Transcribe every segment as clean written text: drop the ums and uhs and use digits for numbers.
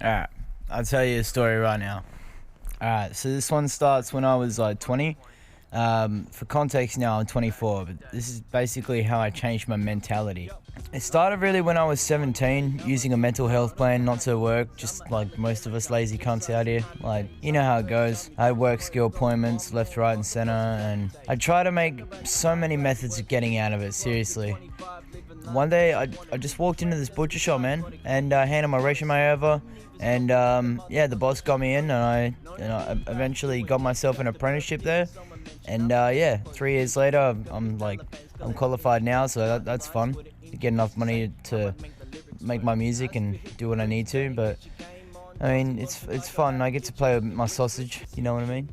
Alright, I'll tell you a story right now. Alright, so this one starts when I was like 20. For context now, I'm 24, but this is basically how I changed my mentality. It started really when I was 17, using a mental health plan not to work, just like most of us lazy cunts out here. Like, you know how it goes. I had work skill appointments left, right, and center, and I try to make so many methods of getting out of it, seriously. One day, I just walked into this butcher shop, man, and handed my resume over, and yeah, the boss got me in, and I eventually got myself an apprenticeship there, and yeah, 3 years later, I'm qualified now, so that's fun. To get enough money to make my music and do what I need to, but I mean, it's fun. I get to play with my sausage, you know what I mean?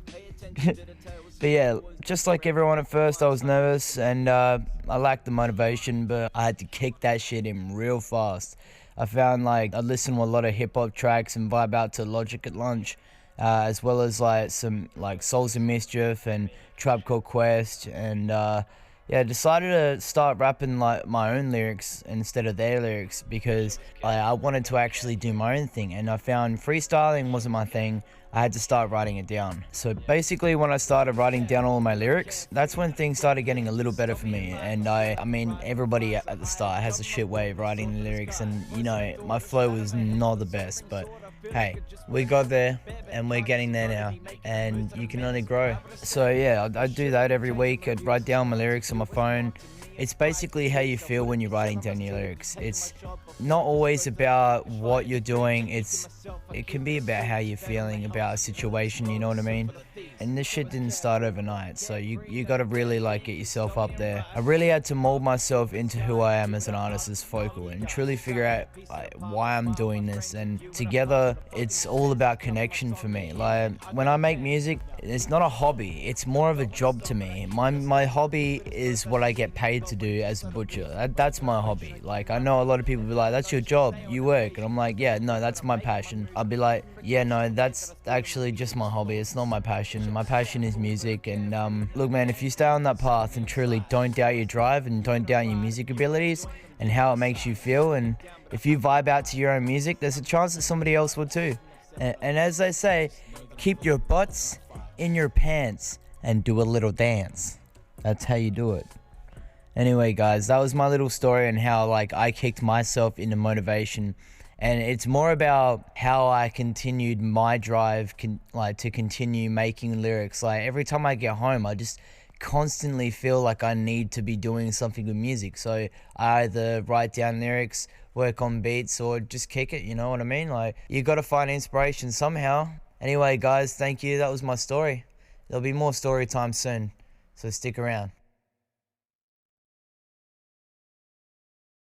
But yeah, just like everyone at first, I was nervous and I lacked the motivation, but I had to kick that shit in real fast. I found like I listened to a lot of hip hop tracks and vibe out to Logic at lunch, as well as like some like Souls of Mischief and Tribe Called Quest, and yeah, I decided to start rapping like my own lyrics instead of their lyrics because I wanted to actually do my own thing, and I found freestyling wasn't my thing. I had to start writing it down. So basically when I started writing down all of my lyrics, that's when things started getting a little better for me. And I mean, everybody at the start has a shit way of writing the lyrics, and you know, my flow was not the best, but hey, we got there and we're getting there now, and you can only grow. So yeah, I do that every week. I'd write down my lyrics on my phone. It's basically how you feel when you're writing down your lyrics. It's not always about what you're doing, it can be about how you're feeling about a situation, you know what I mean? And this shit didn't start overnight, so you gotta really like get yourself up there. I really had to mold myself into who I am as an artist, as Phocal, and truly figure out like, why I'm doing this, and together it's all about connection for me. Like when I make music, it's not a hobby, it's more of a job to me. My hobby is what I get paid to do as a butcher. That's my hobby. Like I know a lot of people be like, that's your job, you work, and I'm like, yeah, no, that's my passion. I'll be like, yeah, no, that's actually just my hobby, it's not my passion. My passion is music, and look man, if you stay on that path and truly don't doubt your drive and don't doubt your music abilities and how it makes you feel, and if you vibe out to your own music, there's a chance that somebody else will too. And as they say, keep your butts in your pants and do a little dance. That's how you do it. Anyway guys, that was my little story on how like I kicked myself into motivation, and it's more about how I continued my drive to continue making lyrics. Like every time I get home, I just constantly feel like I need to be doing something with music, so I either write down lyrics, work on beats, or just kick it, you know what I mean? Like you gotta find inspiration somehow. Anyway guys, thank you, that was my story. There'll be more story time soon, so stick around.